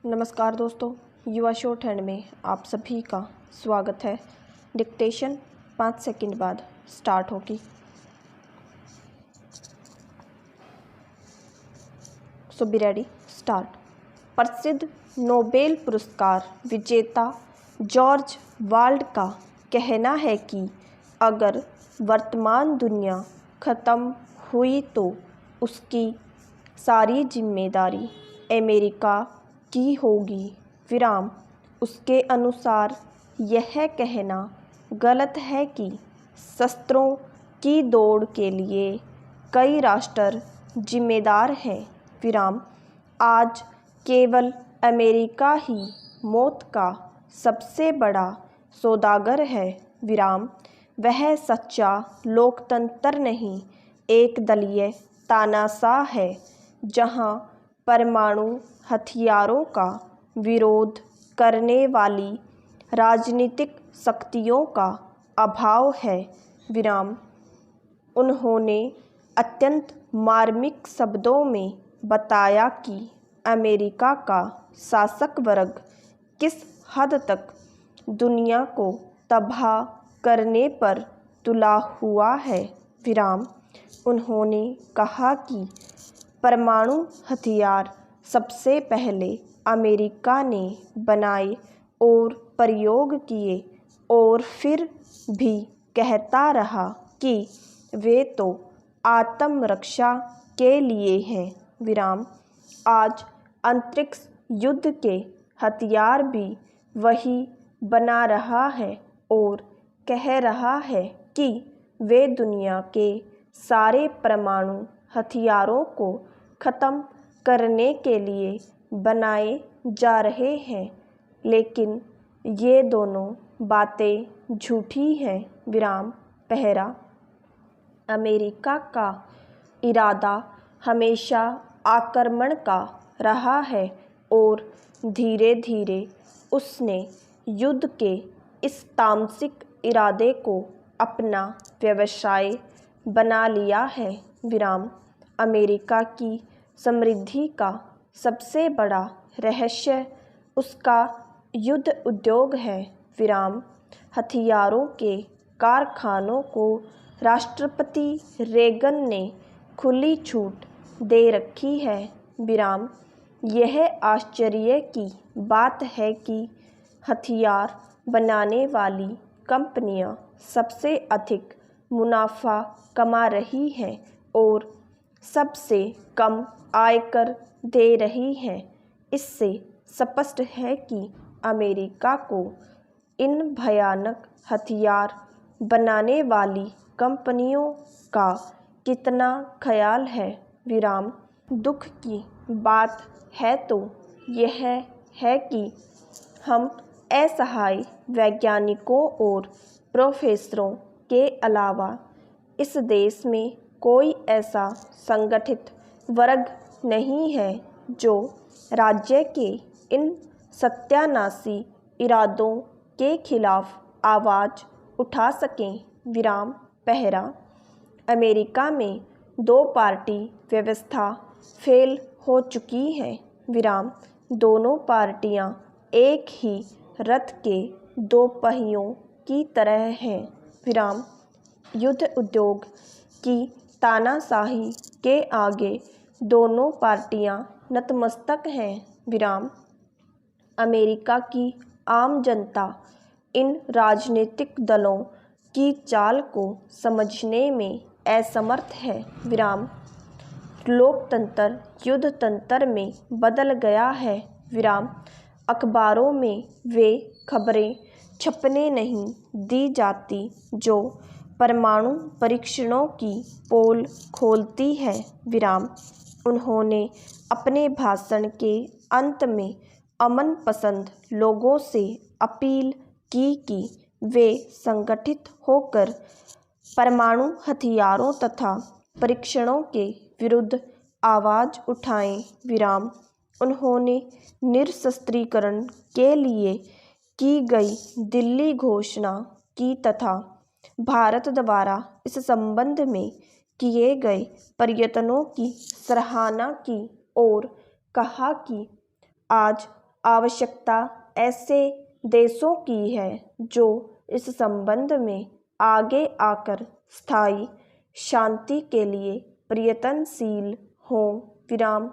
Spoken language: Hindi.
नमस्कार दोस्तों, युवा शॉर्ट हैंड में आप सभी का स्वागत है। डिक्टेशन 5 सेकंड बाद स्टार्ट होगी। सो बी रेडी, स्टार्ट। प्रसिद्ध नोबेल पुरस्कार विजेता जॉर्ज वाल्ड का कहना है कि अगर वर्तमान दुनिया ख़त्म हुई तो उसकी सारी जिम्मेदारी अमेरिका की होगी। विराम। उसके अनुसार यह कहना गलत है कि शस्त्रों की दौड़ के लिए कई राष्ट्र जिम्मेदार हैं। विराम। आज केवल अमेरिका ही मौत का सबसे बड़ा सौदागर है। विराम। वह सच्चा लोकतंत्र नहीं, एक दलीय तानाशाह है जहां परमाणु हथियारों का विरोध करने वाली राजनीतिक शक्तियों का अभाव है। विराम। उन्होंने अत्यंत मार्मिक शब्दों में बताया कि अमेरिका का शासक वर्ग किस हद तक दुनिया को तबाह करने पर तुला हुआ है। विराम। उन्होंने कहा कि परमाणु हथियार सबसे पहले अमेरिका ने बनाए और प्रयोग किए और फिर भी कहता रहा कि वे तो आत्मरक्षा के लिए हैं। विराम। आज अंतरिक्ष युद्ध के हथियार भी वही बना रहा है और कह रहा है कि वे दुनिया के सारे परमाणु हथियारों को ख़त्म करने के लिए बनाए जा रहे हैं, लेकिन ये दोनों बातें झूठी हैं। विराम। पहला, अमेरिका का इरादा हमेशा आक्रमण का रहा है और धीरे धीरे उसने युद्ध के इस तामसिक इरादे को अपना व्यवसाय बना लिया है। विराम। अमेरिका की समृद्धि का सबसे बड़ा रहस्य उसका युद्ध उद्योग है। विराम। हथियारों के कारखानों को राष्ट्रपति रेगन ने खुली छूट दे रखी है। विराम। यह आश्चर्य की बात है कि हथियार बनाने वाली कंपनियां सबसे अधिक मुनाफा कमा रही हैं और सबसे कम आयकर दे रही हैं। इससे स्पष्ट है कि अमेरिका को इन भयानक हथियार बनाने वाली कंपनियों का कितना ख्याल है। विराम। दुख की बात है तो यह है कि हम असहाय वैज्ञानिकों और प्रोफेसरों के अलावा इस देश में कोई ऐसा संगठित वर्ग नहीं है जो राज्य के इन सत्यानाशी इरादों के खिलाफ आवाज़ उठा सकें। विराम। पहला, अमेरिका में 2 पार्टी व्यवस्था फेल हो चुकी है। विराम। दोनों पार्टियां एक ही रथ के 2 पहियों की तरह हैं। विराम। युद्ध उद्योग की तानाशाही के आगे दोनों पार्टियां नतमस्तक हैं। विराम। अमेरिका की आम जनता इन राजनीतिक दलों की चाल को समझने में असमर्थ है। विराम। लोकतंत्र युद्ध तंत्र में बदल गया है। विराम। अखबारों में वे खबरें छपने नहीं दी जाती जो परमाणु परीक्षणों की पोल खोलती है। विराम। उन्होंने अपने भाषण के अंत में अमन पसंद लोगों से अपील की कि वे संगठित होकर परमाणु हथियारों तथा परीक्षणों के विरुद्ध आवाज़ उठाएं। विराम। उन्होंने निरस्त्रीकरण के लिए की गई दिल्ली घोषणा की तथा भारत द्वारा इस संबंध में किए गए प्रयत्नों की सराहना की और कहा कि आज आवश्यकता ऐसे देशों की है जो इस संबंध में आगे आकर स्थायी शांति के लिए प्रयत्नशील हों। विराम।